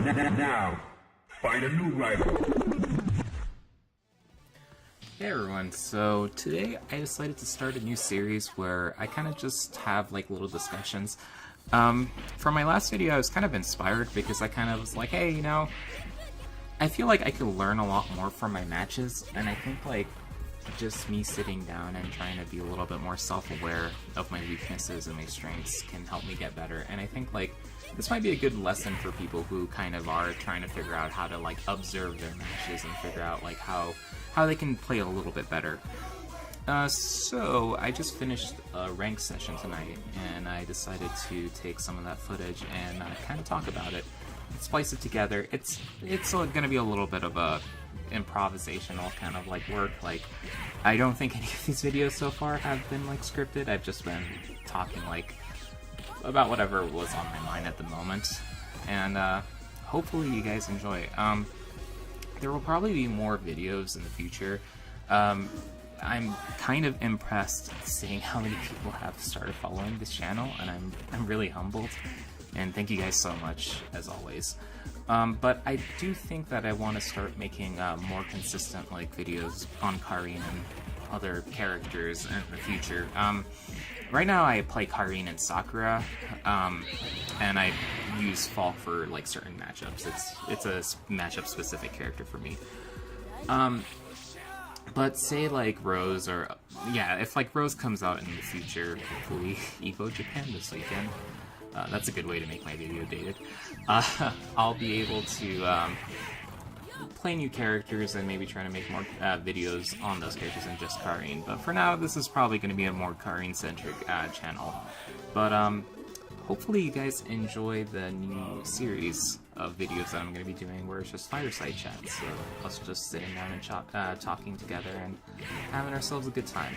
Now, find a new rival. Hey everyone, so today I decided to start a new series where I kind of just have like little discussions. From my last video I was kind of inspired because I kind of was like, hey, you know, I feel like I could learn a lot more from my matches, and I think like just me sitting down and trying to be a little bit more self-aware of my weaknesses and my strengths can help me get better. And I think like this might be a good lesson for people who kind of are trying to figure out how to like observe their matches and figure out like how they can play a little bit better. So I just finished a ranked session tonight, and I decided to take some of that footage and kind of talk about it, splice it together. It's going to be a little bit of a improvisational kind of like work. Like, I don't think any of these videos so far have been like scripted. I've just been talking like about whatever was on my mind at the moment, and hopefully you guys enjoy. There will probably be more videos in the future. I'm kind of impressed seeing how many people have started following this channel, and I'm really humbled, and thank you guys so much as always. But I do think that I want to start making more consistent like videos on Karin and other characters in the future. Right now I play Karin and Sakura, and I use Falk for like certain matchups. It's a matchup specific character for me. But say like Rose, or yeah, if like Rose comes out in the future, hopefully Evo Japan this weekend, that's a good way to make my video dated. I'll be able to play new characters and maybe try to make more videos on those characters than just Karin. But for now, this is probably going to be a more Karin-centric channel. But hopefully you guys enjoy the new series of videos that I'm going to be doing, where it's just fireside chats, so us just sitting down and talking together and having ourselves a good time.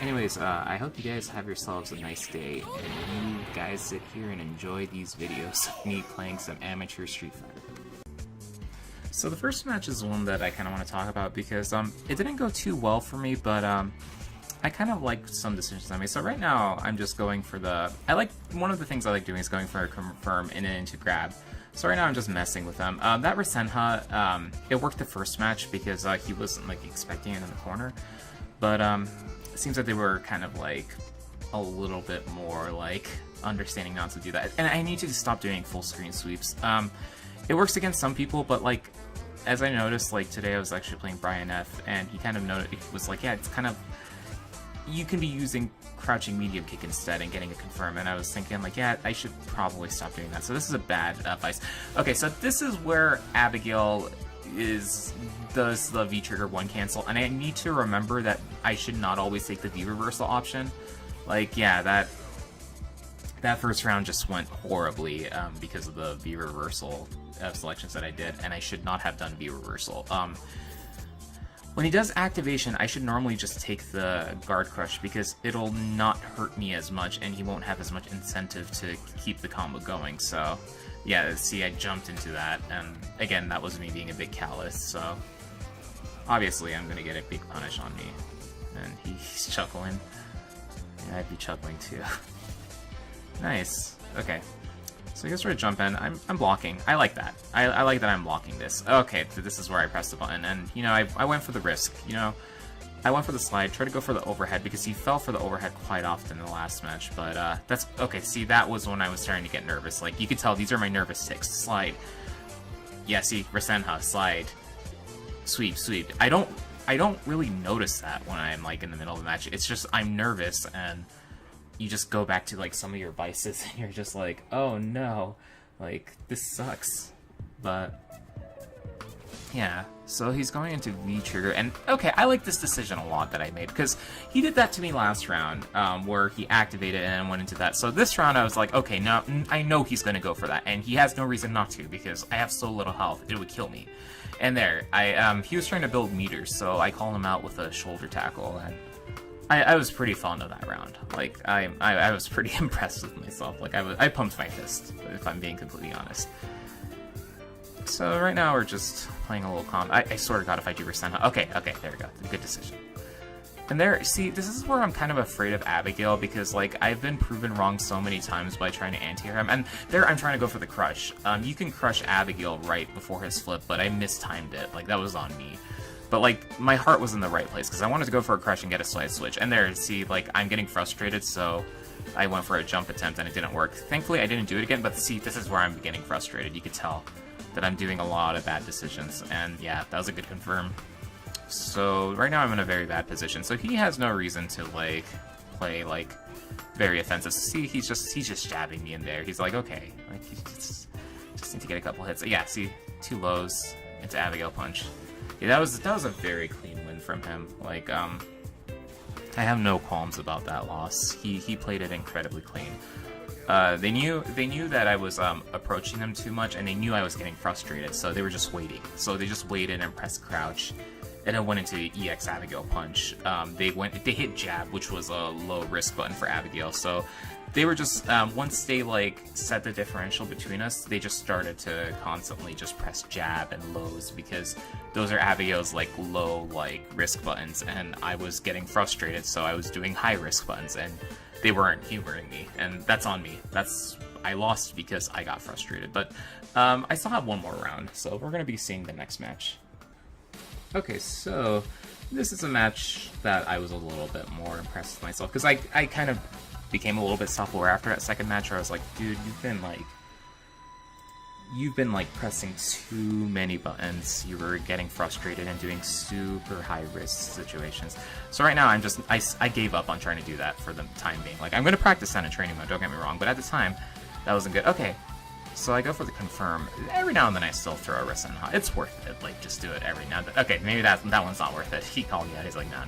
Anyways, I hope you guys have yourselves a nice day, and you guys sit here and enjoy these videos of me playing some amateur Street Fighter. So the first match is one that I kind of want to talk about because it didn't go too well for me, but I kind of like some decisions I made. So right now I'm just going for one of the things I like doing is going for a confirm and then into grab. So right now I'm just messing with them. That Rasenha, it worked the first match because he wasn't like expecting it in the corner, but it seems like they were kind of like a little bit more like understanding not to do that. And I need to stop doing full screen sweeps. It works against some people, but like as I noticed, like today I was actually playing Brian F, and he kind of noticed, it was like, yeah, it's kind of, you can be using crouching medium kick instead and getting a confirm, and I was thinking like, yeah, I should probably stop doing that. So this is a bad advice. Okay, so this is where Abigail does the V trigger one cancel, and I need to remember that I should not always take the V reversal option. Like, yeah, that first round just went horribly because of the V reversal selections that I did, and I should not have done V reversal. When he does activation, I should normally just take the guard crush because it'll not hurt me as much, and he won't have as much incentive to keep the combo going. So yeah, see, I jumped into that, and again, that was me being a bit callous, so obviously I'm gonna get a big punish on me. And he's chuckling. Yeah, I'd be chuckling too. Nice. Okay. So I guess we're gonna jump in. I'm blocking. I like that. I like that I'm blocking this. Okay, so this is where I press the button, and you know, I went for the risk. You know, I went for the slide. Tried to go for the overhead because he fell for the overhead quite often in the last match. But that's okay. See, that was when I was starting to get nervous. Like you could tell, these are my nervous ticks. Slide. Yeah. See, Rasenha, slide, sweep, sweep. I don't really notice that when I'm like in the middle of the match. It's just I'm nervous, and you just go back to like some of your vices, and you're just like, oh no, like this sucks. But yeah, so he's going into V trigger, and okay, I like this decision a lot that I made because he did that to me last round, where he activated and went into that. So this round I was like, okay, now I know he's gonna go for that, and he has no reason not to because I have so little health, it would kill me. And there, he was trying to build meters, so I called him out with a shoulder tackle, and I was pretty fond of that round. Like, I was pretty impressed with myself. Like, I pumped my fist, if I'm being completely honest. So right now we're just playing a little comp. I sort of got if I do Rasenha. Okay, there we go. Good decision. And there, see, this is where I'm kind of afraid of Abigail, because, like, I've been proven wrong so many times by trying to anti-air him. And there, I'm trying to go for the crush. You can crush Abigail right before his flip, but I mistimed it. Like, that was on me. But, like, my heart was in the right place, because I wanted to go for a crush and get a slide switch. And there, see, like, I'm getting frustrated, so I went for a jump attempt, and it didn't work. Thankfully, I didn't do it again, but see, this is where I'm getting frustrated. You could tell that I'm doing a lot of bad decisions. And, yeah, that was a good confirm. So right now I'm in a very bad position. So he has no reason to like play like very offensive. See, he's just jabbing me in there. He's like, okay, like he just need to get a couple hits. Yeah, see, 2 lows into Abigail punch. Yeah, that was a very clean win from him. Like I have no qualms about that loss. He played it incredibly clean. They knew that I was approaching them too much, and they knew I was getting frustrated. So they were just waiting. So they just waited and pressed crouch. And then went into EX Abigail punch. They hit jab, which was a low risk button for Abigail. So they were just once they like set the differential between us, they just started to constantly just press jab and lows, because those are Abigail's like low like risk buttons, and I was getting frustrated, so I was doing high risk buttons, and they weren't humoring me, and that's on me. I lost because I got frustrated, but I still have one more round, so we're gonna be seeing the next match. Okay, so this is a match that I was a little bit more impressed with myself, because I kind of became a little bit self-aware after that second match, where I was like, dude, you've been pressing too many buttons. You were getting frustrated and doing super high risk situations. So right now I gave up on trying to do that for the time being. Like, I'm going to practice that in training mode, don't get me wrong, but at the time that wasn't good. Okay. So I go for the confirm. Every now and then I still throw a Rasenha. It's worth it. Like, just do it every now and then. Okay, maybe that one's not worth it. He called me out. He's like, no.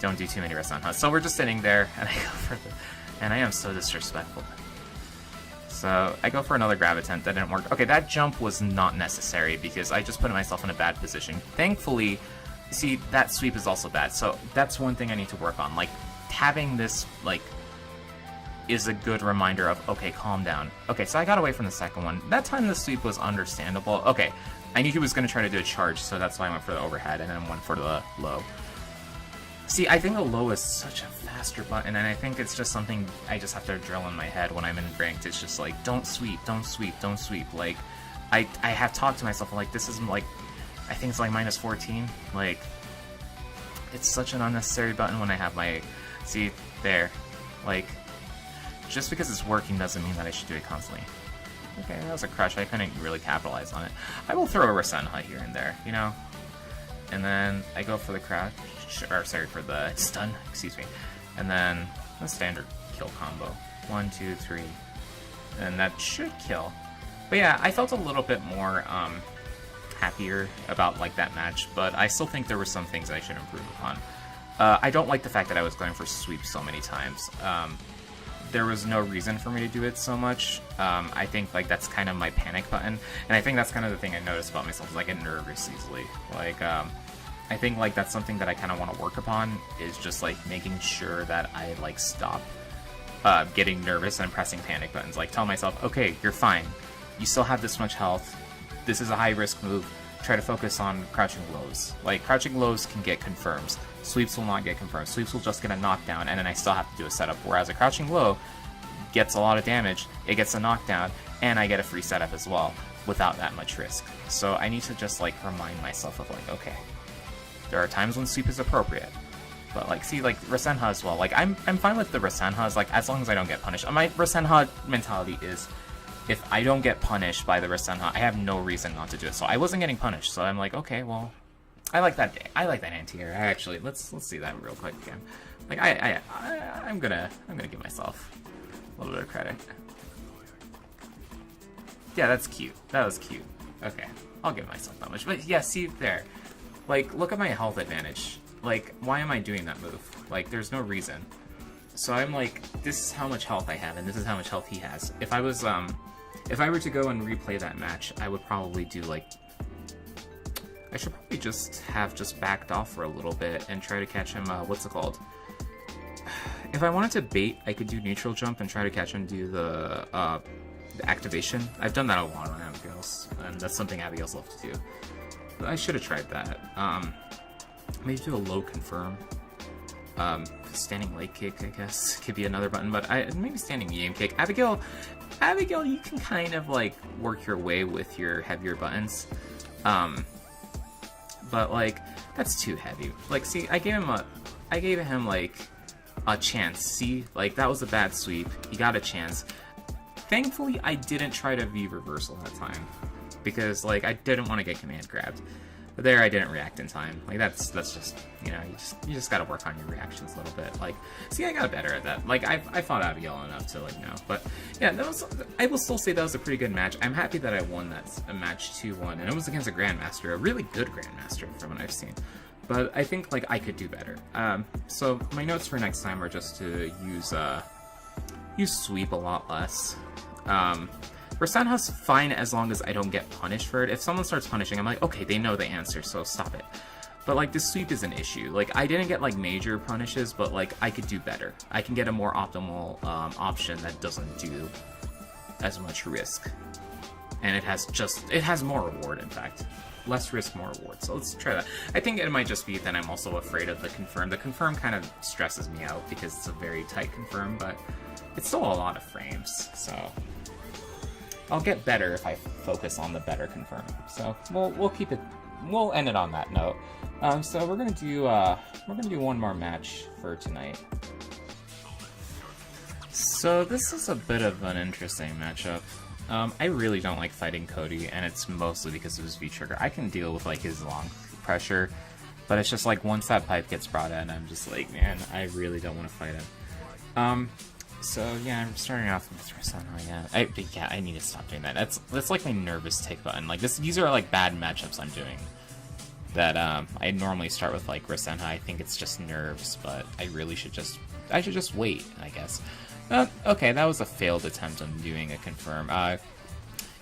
Don't do too many Rasenha. So we're just sitting there, and I go for and I am so disrespectful. So I go for another grab attempt. That didn't work. Okay, that jump was not necessary, because I just put myself in a bad position. Thankfully, see, that sweep is also bad. So that's one thing I need to work on. Like, having this, like, is a good reminder of, okay, calm down. Okay, so I got away from the second one. That time the sweep was understandable. Okay, I knew he was going to try to do a charge, so that's why I went for the overhead and then went for the low. See, I think the low is such a faster button, and I think it's just something I just have to drill in my head when I'm in ranked. It's just like, don't sweep, don't sweep, don't sweep. Like, I have talked to myself, like, this is like, I think it's like minus 14. Like, it's such an unnecessary button when I have my, see, there, like, just because it's working doesn't mean that I should do it constantly. Okay, that was a crush. I couldn't really capitalize on it. I will throw a Rasenha here and there, you know? And then I go for the crouch, or sorry, for the stun, excuse me. And then a standard kill combo. 1, 2, 3. And that should kill. But yeah, I felt a little bit more happier about like that match, but I still think there were some things I should improve upon. I don't like the fact that I was going for sweeps so many times. There was no reason for me to do it so much. I think like that's kind of my panic button, and I think that's kind of the thing I noticed about myself is I get nervous easily. Like I think like that's something that I kind of want to work upon, is just like making sure that I like stop getting nervous and pressing panic buttons. Like tell myself, okay, you're fine. You still have this much health. This is a high risk move. Try to focus on crouching lows. Like crouching lows can get confirms. Sweeps will not get confirmed. Sweeps will just get a knockdown, and then I still have to do a setup. Whereas a crouching low gets a lot of damage, it gets a knockdown, and I get a free setup as well without that much risk. So I need to just like remind myself of like, okay, there are times when sweep is appropriate. But like, see, like Rasenha as well. Like I'm fine with the Rasenhas, like as long as I don't get punished. My Rasenha mentality is, if I don't get punished by the Rasenha, I have no reason not to do it. So I wasn't getting punished, so I'm like, okay, well, I like that anti-air. Actually, let's see that real quick again. Like I'm gonna give myself a little bit of credit. Yeah, that's cute. That was cute. Okay, I'll give myself that much. But yeah, see there. Like, look at my health advantage. Like, why am I doing that move? Like, there's no reason. So I'm like, this is how much health I have, and this is how much health he has. If I was if I were to go and replay that match, I would probably do like, I should probably just have backed off for a little bit and try to catch him, what's it called? If I wanted to bait, I could do neutral jump and try to catch him do the activation. I've done that a lot on Abigail's, and that's something Abigail's love to do. But I should have tried that. Maybe do a low confirm. Standing leg kick, I guess, could be another button, but maybe standing medium kick. Abigail, you can kind of like work your way with your heavier buttons, but like that's too heavy. Like, see, I gave him like a chance. See, like that was a bad sweep. He got a chance. Thankfully, I didn't try to V reversal that time because like I didn't want to get command grabbed. But there, I didn't react in time. Like that's just, you know, you just gotta work on your reactions a little bit. Like, see, I got better at that. Like I fought Abigail enough to like know. But yeah, I will still say that was a pretty good match. I'm happy that I won a match 2-1, and it was against a grandmaster, a really good grandmaster from what I've seen. But I think like I could do better. So my notes for next time are just to use sweep a lot less. Rosanna's fine as long as I don't get punished for it. If someone starts punishing, I'm like, okay, they know the answer, so stop it. But like, the sweep is an issue. Like, I didn't get like major punishes, but like, I could do better. I can get a more optimal option that doesn't do as much risk. And it has more reward, in fact. Less risk, more reward. So let's try that. I think it might just be that I'm also afraid of the confirm. The confirm kind of stresses me out because it's a very tight confirm, but it's still a lot of frames, so I'll get better if I focus on the better confirm. So we'll keep it. We'll end it on that note. So we're gonna do one more match for tonight. So this is a bit of an interesting matchup. I really don't like fighting Cody, and it's mostly because of his V trigger. I can deal with like his long pressure, but it's just like once that pipe gets brought in, I'm just like, man, I really don't want to fight him. So yeah, I'm starting off with Rosanna. Yeah, I need to stop doing that. That's like my nervous take button. Like these are like bad matchups I'm doing. That I normally start with like Rosanna. I think it's just nerves, but I should just wait, I guess. Okay, that was a failed attempt on doing a confirm.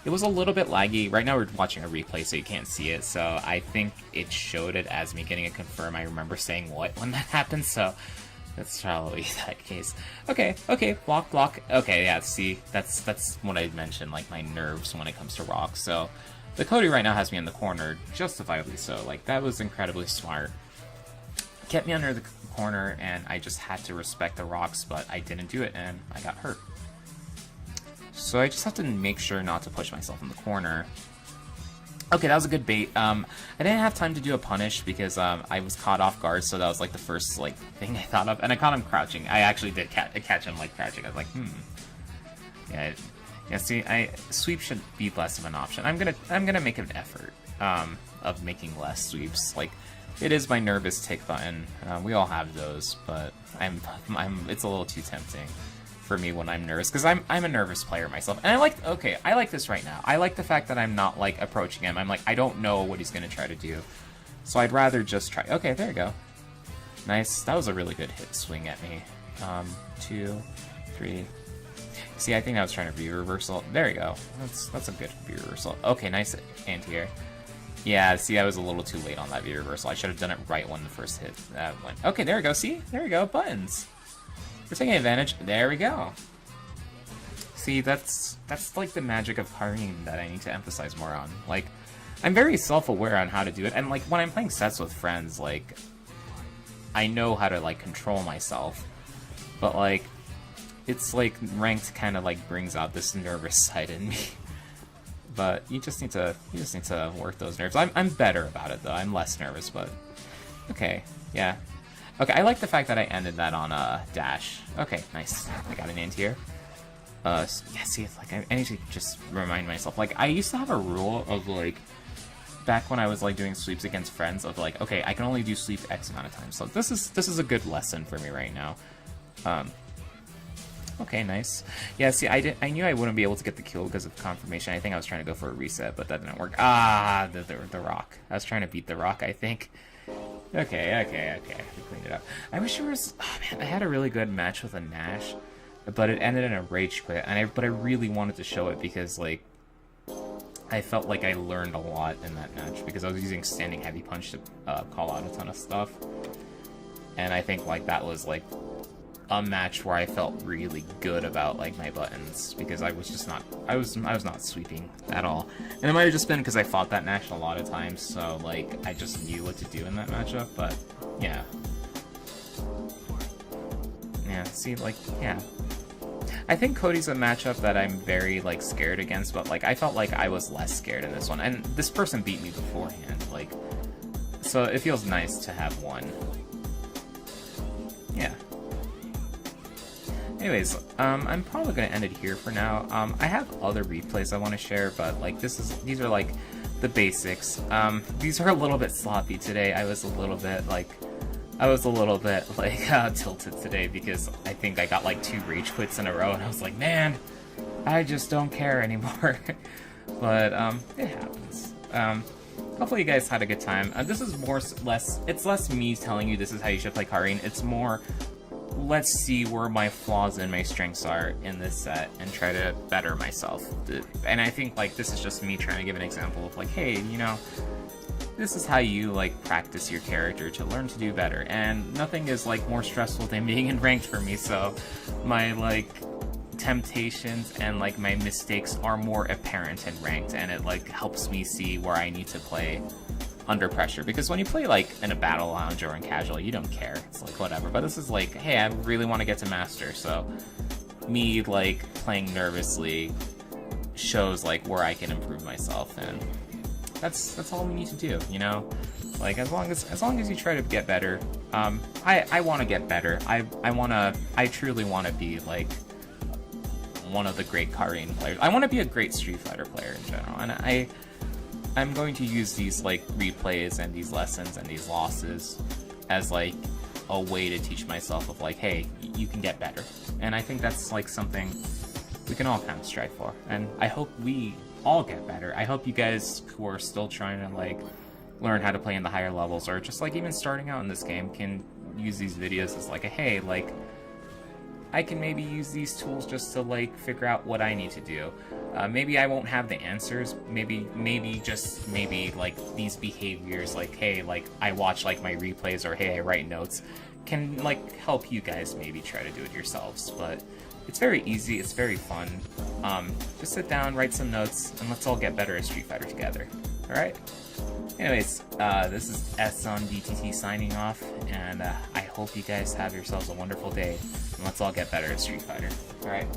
It was a little bit laggy. Right now we're watching a replay, so you can't see it. So I think it showed it as me getting a confirm. I remember saying what when that happened, so that's probably that case. Okay, block. Okay, yeah, see, that's what I mentioned, like my nerves when it comes to rocks. So the Cody right now has me in the corner, justifiably so. Like, that was incredibly smart. Kept me under the corner, and I just had to respect the rocks, but I didn't do it, and I got hurt. So I just have to make sure not to push myself in the corner. Okay, that was a good bait. I didn't have time to do a punish because I was caught off guard, so that was like the first like thing I thought of, and I caught him crouching. I actually did catch him like crouching. I was like, yeah. See, sweep should be less of an option. I'm gonna make an effort of making less sweeps. Like, it is my nervous take button. We all have those, but it's a little too tempting for me when I'm nervous, because I'm a nervous player myself, and I like this right now. I like the fact that I'm not like approaching him. I'm like, I don't know what he's gonna try to do, so I'd rather just try. Okay, there you go. Nice. That was a really good hit swing at me. 2, 3. See, I think I was trying to V reversal. There you go. That's a good V reversal. Okay, nice anti-air. Yeah, see, I was a little too late on that V reversal. I should have done it right when the first hit went. Okay, there we go. See, there we go. Buttons. We're taking advantage. There we go. See, that's like the magic of Karin that I need to emphasize more on. Like, I'm very self-aware on how to do it, and like when I'm playing sets with friends, like, I know how to like control myself, but like, it's like ranked kind of like brings out this nervous side in me. But you just need to work those nerves. I'm better about it though. I'm less nervous, but okay, yeah. Okay, I like the fact that I ended that on a dash. Okay, nice. I got an anti-air. Yeah, see, it's like I need to just remind myself. Like, I used to have a rule of like, back when I was like doing sweeps against friends, of like, okay, I can only do sweep X amount of times. So this is a good lesson for me right now. Okay, nice. Yeah, see, I knew I wouldn't be able to get the kill because of confirmation. I think I was trying to go for a reset, but that didn't work. Ah, the rock. I was trying to beat the rock, I think. Okay. We cleaned it up. I wish there was... Oh, man, I had a really good match with a Nash, but it ended in a rage quit, but I really wanted to show it because, like, I felt like I learned a lot in that match because I was using standing heavy punch to call out a ton of stuff. And I think, like, that was, like, a match where I felt really good about like my buttons, because I was just not, I was not sweeping at all. And it might have just been because I fought that match a lot of times, so like I just knew what to do in that matchup. But yeah, see, like, yeah, I think Cody's a matchup that I'm very like scared against, but like I felt like I was less scared in this one, and this person beat me beforehand, like, so it feels nice to have one. Yeah. Anyways, I'm probably gonna end it here for now. I have other replays I want to share, but like these are like the basics. These are a little bit sloppy today. I was a little bit like tilted today because I think I got like 2 rage quits in a row, and I was like, man, I just don't care anymore. But it happens. Hopefully you guys had a good time. This is it's less me telling you this is how you should play Karin. It's more, let's see where my flaws and my strengths are in this set and try to better myself. And I think like this is just me trying to give an example of like, hey, you know, this is how you like practice your character to learn to do better. And nothing is like more stressful than being in ranked for me, so my like temptations and like my mistakes are more apparent in ranked, and it like helps me see where I need to play under pressure. Because when you play like in a battle lounge or in casual, you don't care, it's like whatever. But this is like, hey, I really want to get to master, so me like playing nervously shows like where I can improve myself, and that's all we need to do, you know? Like as long as you try to get better. I want to get better. I truly want to be like one of the great Karin players. I want to be a great Street Fighter player in general, and I'm going to use these like replays and these lessons and these losses as like a way to teach myself of like, hey, you can get better. And I think that's like something we can all kind of strive for, and I hope we all get better. I hope you guys who are still trying to like learn how to play in the higher levels, or just like even starting out in this game, can use these videos as like a, hey, like I can maybe use these tools just to like figure out what I need to do. Maybe I won't have the answers. Maybe like these behaviors, like, hey, like I watch like my replays, or hey, I write notes, can like help you guys maybe try to do it yourselves. But it's very easy, it's very fun. Just sit down, write some notes, and let's all get better at Street Fighter together. Alright? Anyways, this is S on DTT signing off, and I hope you guys have yourselves a wonderful day, and let's all get better at Street Fighter. Alright?